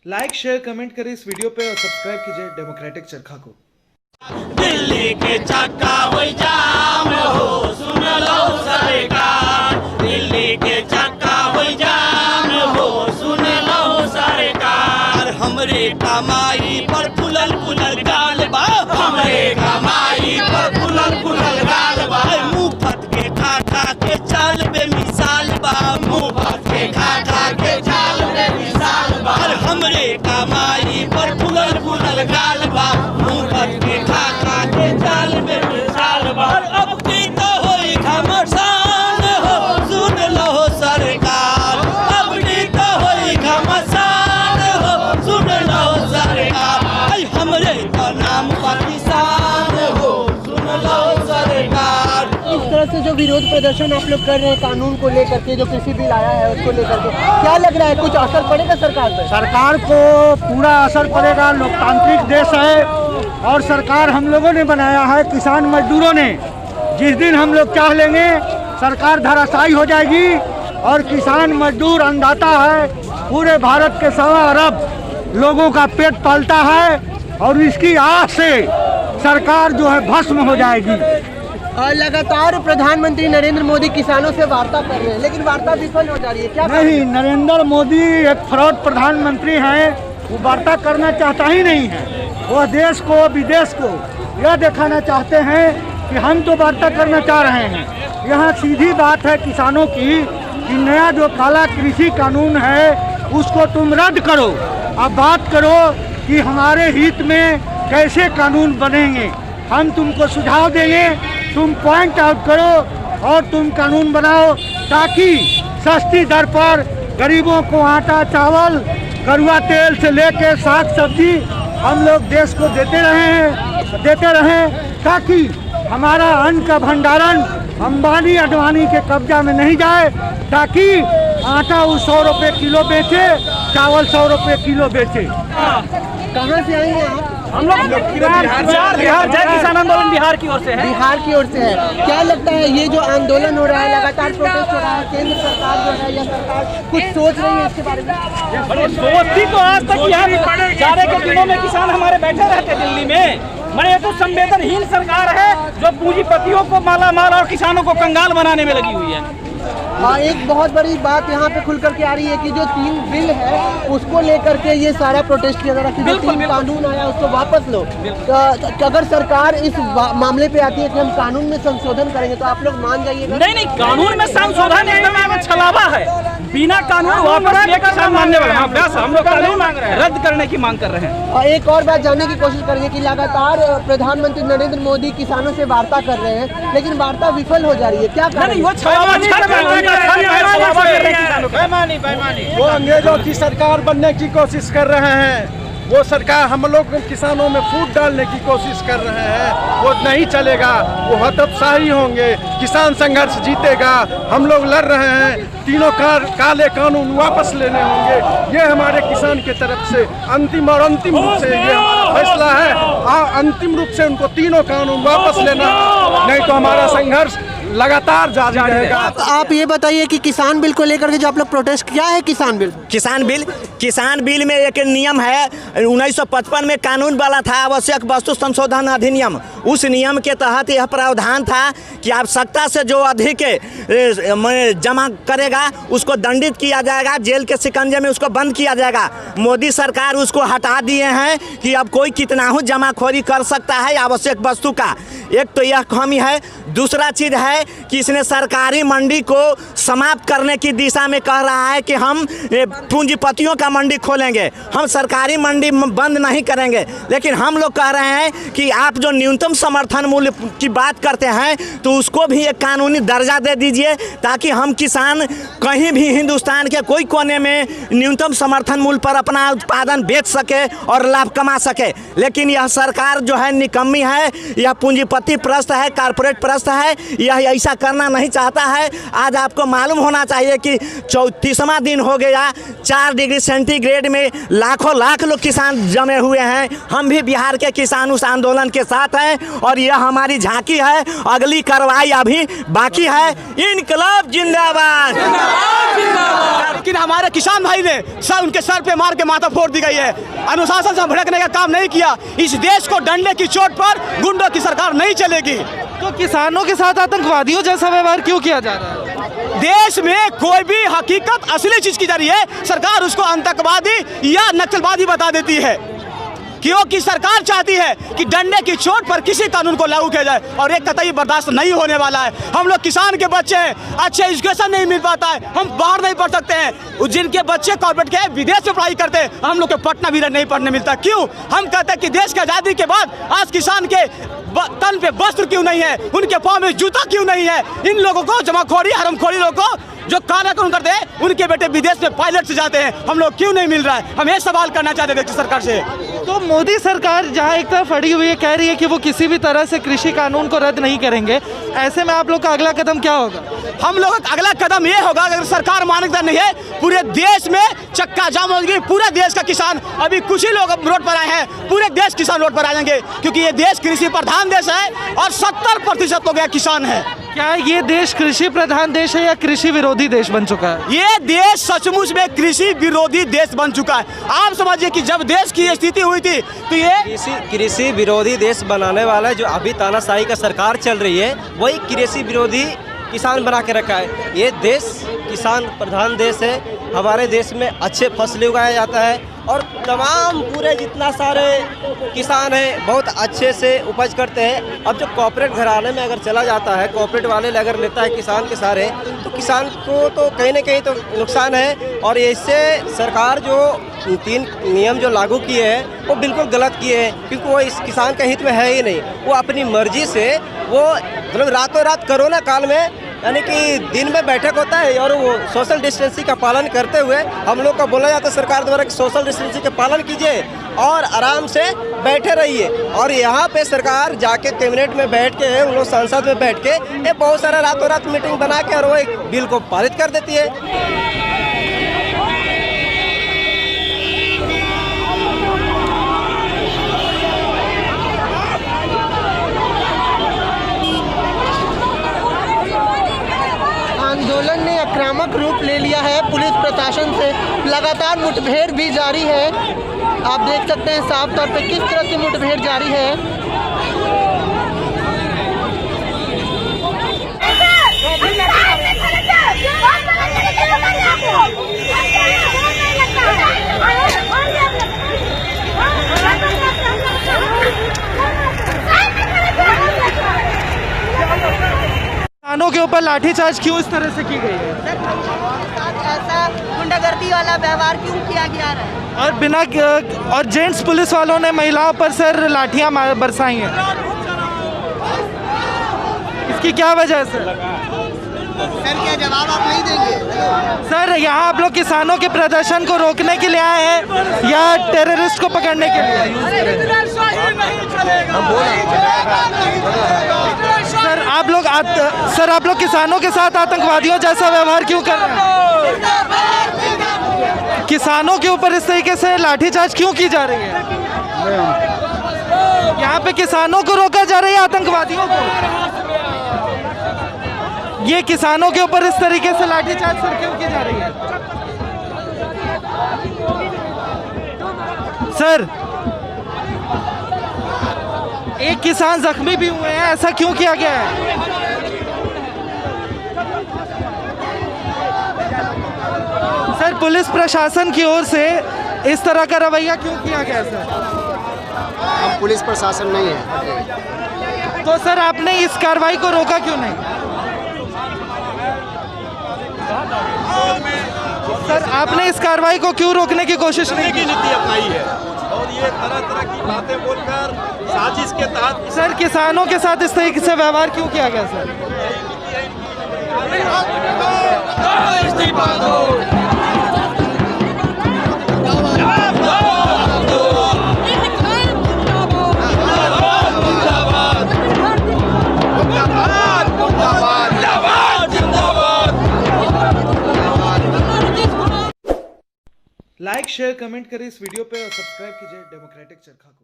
Like share comment करें इस video पे और सब्सक्राइब कीजिए डेमोक्रेटिक चरखा को। दिल्ली के चक्का हो जाम हो, सुन लो सरकार। दिल्ली के चक्का हो जाम हो, सुन लो सरकार। हमरे कमाई पर फुलल फुलल गाल बा, हमरे कमाई पर फुलल फुलल गाल बा। मुफ्त के खा खा के चाल पे मिसाल बा, मुफ्त के खा खा के चाल पे मिसाल बा। हमरे कमाई पर फुलल फुलल गाल बा, मुफ्त के खा खा के चाल पे मिसाल बा। अब की तो होई घमसान हो, सुन लो सरकार। अब की तो होई घमसान हो, सुन लो सरकार। हमरे तो नाम पाकिस्तान हो, सुन लो सरकार। इस तरह से जो विरोध प्रदर्शन आप लोग कर रहे हैं कानून को लेकर के, जो कृषि बिल आया है उसको लेकर के, क्या लग रहा है कुछ असर पड़ेगा सरकार पर? सरकार को पूरा असर पड़ेगा। लोकतांत्रिक देश है और सरकार हम लोगों ने बनाया है, किसान मजदूरों ने। जिस दिन हम लोग चाह लेंगे सरकार धराशायी हो जाएगी। और किसान मजदूर अन्नदाता है, पूरे भारत के 1.25 अरब लोगों का पेट पालता है और इसकी आस से सरकार जो है भस्म हो जाएगी। लगातार प्रधानमंत्री नरेंद्र मोदी किसानों से वार्ता कर रहे हैं, लेकिन वार्ता विफल हो जा रही है। क्या नहीं, नरेंद्र मोदी एक फ्रॉड प्रधानमंत्री हैं। वो वार्ता करना चाहता ही नहीं है। वो देश को विदेश को यह दिखाना चाहते हैं कि हम तो वार्ता करना चाह रहे हैं। यहाँ सीधी बात है किसानों की कि नया जो काला कृषि कानून है उसको तुम रद्द करो। अब बात करो कि हमारे हित में कैसे कानून बनेंगे। हम तुमको सुझाव देंगे, तुम पॉइंट आउट करो और तुम कानून बनाओ ताकि सस्ती दर पर गरीबों को आटा चावल कड़वा तेल से लेकर साग सब्जी हम लोग देश को देते रहें ताकि हमारा अन्न का भंडारण अंबानी अडवाणी के कब्जा में नहीं जाए, ताकि आटा वो 100 रुपये किलो बेचे, चावल 100 रुपये किलो बेचे। कहाँ से आएंगे आप? हम लोग बिहार जय किसान आंदोलन बिहार की ओर से है। बिहार की ओर से है। क्या लगता है ये जो आंदोलन हो रहा है, लगातार प्रोटेस्ट हो रहा है, केंद्र सरकार जो है या सरकार कुछ सोच रही है इसके बारे में? सोचती तो आज तक यहाँ जाड़े के दिनों में किसान हमारे बैठे रहते दिल्ली में। मैंने ये तो संवेदनहीन सरकार है जो पूंजीपतियों को माला माल और किसानों को कंगाल बनाने में लगी हुई है। हाँ, एक बहुत बड़ी बात यहाँ पे खुल करके आ रही है कि जो 3 बिल है उसको लेकर के ये सारा प्रोटेस्ट किया जा रहा है कि जो 3 कानून आया उसको वापस लो। तो अगर सरकार इस मामले पे आती है कि हम कानून में संशोधन करेंगे तो आप लोग मान जाइएगा? नहीं, कानून में संशोधन एकदम छलावा है। बिना कानून वापस ये किसान मानने वाला हम लोग कानून रद्द करने की मांग कर रहे हैं। और एक और बात जानने की कोशिश करेंगे कि लगातार प्रधानमंत्री नरेंद्र मोदी किसानों से वार्ता कर रहे हैं, लेकिन वार्ता विफल हो जा रही है। क्या कारण? वो अंग्रेजों की सरकार बनने की कोशिश कर रहे हैं। वो सरकार हम लोग किसानों में फूट डालने की कोशिश कर रहे हैं। वो नहीं चलेगा, वो हतोत्साही होंगे। किसान संघर्ष जीतेगा। हम लोग लड़ रहे हैं, तीनों काले कानून वापस लेने होंगे। ये हमारे किसान की तरफ से अंतिम रूप से ये फैसला है। अंतिम रूप से उनको तीनों कानून वापस लेना, नहीं तो हमारा संघर्ष लगातार जारी रहेगा। आप ये बताइए कि किसान बिल को लेकर के जो आप लोग प्रोटेस्ट किया है, किसान बिल में एक नियम है 1955 में कानून वाला था आवश्यक वस्तु संशोधन अधिनियम। उस नियम के तहत यह प्रावधान था कि आवश्यकता से जो अधिक जमा करेगा उसको दंडित किया जाएगा, जेल के शिकंजे में उसको बंद किया जाएगा। मोदी सरकार उसको हटा दिए हैं कि अब कोई कितना हो जमाखोरी कर सकता है आवश्यक वस्तु का। एक तो यह खामी है। दूसरा चीज़ है कि इसने सरकारी मंडी को समाप्त करने की दिशा में कह रहा है कि हम पूंजीपतियों का मंडी खोलेंगे, हम सरकारी मंडी बंद नहीं करेंगे। लेकिन हम लोग कह रहे हैं कि आप जो न्यूनतम समर्थन मूल्य की बात करते हैं तो उसको भी एक कानूनी दर्जा दे दीजिए, ताकि हम किसान कहीं भी हिंदुस्तान के कोई कोने में न्यूनतम समर्थन मूल्य पर अपना उत्पादन बेच सके और लाभ कमा सके। लेकिन यह सरकार जो है निकम्मी है, यह पूंजीपति प्रस्त है, कारपोरेट प्रस्त है। यह ऐसा करना नहीं चाहता है। आज आपको मालूम होना चाहिए कि 34वां दिन हो गया, 4 डिग्री सेंटीग्रेड में लाखों लाख लोग किसान जमे हुए हैं। हम भी बिहार के किसान उस आंदोलन के साथ हैं और यह हमारी झांकी है, अगली कार्रवाई अभी बाकी है। इनकलाब जिंदाबाद। लेकिन हमारे किसान भाई ने उनके सर पे मार के माथा फोड़ दी गई है। अनुशासन से भड़कने का काम नहीं किया। इस देश को डंडे की चोट पर गुंडों की सरकार नहीं चलेगी। तो किसानों के साथ आतंकवादियों जैसा व्यवहार क्यों किया जा रहा है? देश में कोई भी हकीकत असली चीज की जा रही है, सरकार उसको आतंकवादी या नक्सलवादी बता देती है, क्योंकि सरकार चाहती है कि डंडे की चोट पर किसी कानून को लागू किया जाए और एक कतई बर्दाश्त नहीं होने वाला है। हम लोग किसान के बच्चे हैं, अच्छे एजुकेशन नहीं मिल पाता है, हम बाहर नहीं पढ़ सकते हैं। जिनके बच्चे कॉर्पोरेट के विदेश में पढ़ाई करते हैं, हम लोग के पटना भी नहीं पढ़ने मिलता। क्यों? हम कहते हैं कि देश की आज़ादी के बाद आज किसान के तन पे वस्त्र क्यों नहीं है, उनके पाँव में जूता क्यों नहीं है। इन लोगों को, जमाखोरी हरामखोरी लोगों को जो काला कानून करते हैं, उनके बेटे विदेश में पायलट से जाते हैं, हम लोग क्यों नहीं मिल रहा है। हम ये सवाल करना चाहते हैं सरकार से। तो मोदी सरकार जहां एक तरफ अड़ी हुई है, कह रही है कि वो किसी भी तरह से कृषि कानून को रद्द नहीं करेंगे, ऐसे में आप लोग का अगला कदम क्या होगा? हम लोगों का अगला कदम ये होगा, अगर सरकार मानता नहीं है, पूरे देश में चक्का जाम होगी। पूरे देश का किसान, अभी कुछ ही लोग रोड पर आए हैं, पूरे देश किसान रोड पर आ जाएंगे, क्योंकि ये देश कृषि प्रधान देश है और 70% लोग किसान है। क्या ये देश कृषि प्रधान देश है या कृषि विरोधी देश बन चुका है? ये देश सचमुच में कृषि विरोधी देश बन चुका है। आप समझिए कि जब देश की स्थिति हुई थी तो ये कृषि विरोधी देश बनाने वाला जो अभी तानाशाही का सरकार चल रही है, वही कृषि विरोधी किसान बना के रखा है। ये देश किसान प्रधान देश है। हमारे देश में अच्छे फसलें उगाया जाता है और तमाम पूरे जितना सारे किसान हैं बहुत अच्छे से उपज करते हैं। अब जो कॉर्पोरेट घराने में अगर चला जाता है, कॉर्पोरेट वाले अगर लेता है किसान के सारे, तो किसान को तो कहीं ना कहीं तो नुकसान है। और इससे सरकार जो 3 नियम जो लागू किए हैं वो बिल्कुल गलत किए हैं, क्योंकि वो इस किसान के हित में है ही नहीं। वो अपनी मर्जी से वो मतलब रातों रात कोरोना काल में, यानी कि दिन में बैठक होता है और वो सोशल डिस्टेंसिंग का पालन करते हुए हम लोग का बोला जाता है सरकार द्वारा कि सोशल डिस्टेंसिंग का पालन कीजिए और आराम से बैठे रहिए। और यहाँ पे सरकार जाके कैबिनेट में बैठ के, उन लोग संसद में बैठ के ये बहुत सारा रातों रात मीटिंग बना के और वो एक बिल को पारित कर देती है। आंदोलन ने आक्रामक रूप ले लिया है। पुलिस प्रशासन से लगातार मुठभेड़ भी जारी है। आप देख सकते हैं साफ तौर पे किस तरह की मुठभेड़ जारी है। किसानों के ऊपर लाठीचार्ज क्यों इस तरह से की गई है? ऐसा गुंडागर्दी वाला व्यवहार क्यों किया गया है? और बिना और जेंट्स पुलिस वालों ने महिलाओं पर सर लाठियां बरसाई हैं, इसकी क्या वजह है सर? क्या जवाब आप नहीं देंगे? सर यहाँ आप लोग किसानों के प्रदर्शन को रोकने के लिए आए हैं या टेररिस्ट को पकड़ने के लिए? सर आप लोग किसानों के साथ आतंकवादियों जैसा व्यवहार क्यों कर रहे हैं? किसानों के ऊपर इस तरीके से लाठीचार्ज क्यों की जा रही है? यहाँ पे किसानों को रोका जा रहा है आतंकवादियों को? ये किसानों के ऊपर इस तरीके से लाठीचार्ज सर क्यों की जा रही है? सर एक किसान जख्मी भी हुए हैं, ऐसा क्यों किया गया है? सर पुलिस प्रशासन की ओर से इस तरह का रवैया क्यों किया गया है सर? हम पुलिस प्रशासन नहीं है। तो सर आपने इस कार्रवाई को रोका क्यों नहीं? सर आपने इस कार्रवाई को क्यों रोकने की कोशिश नहीं की? नीति अपनाई है और ये तरह तरह की बातें बोलकर साजिश के तहत सर किसानों के साथ इस तरीके से व्यवहार क्यों किया गया सर? मुर्दाबाद शेयर कमेंट करें इस वीडियो पे और सब्सक्राइब कीजिए डेमोक्रेटिक चरखा को।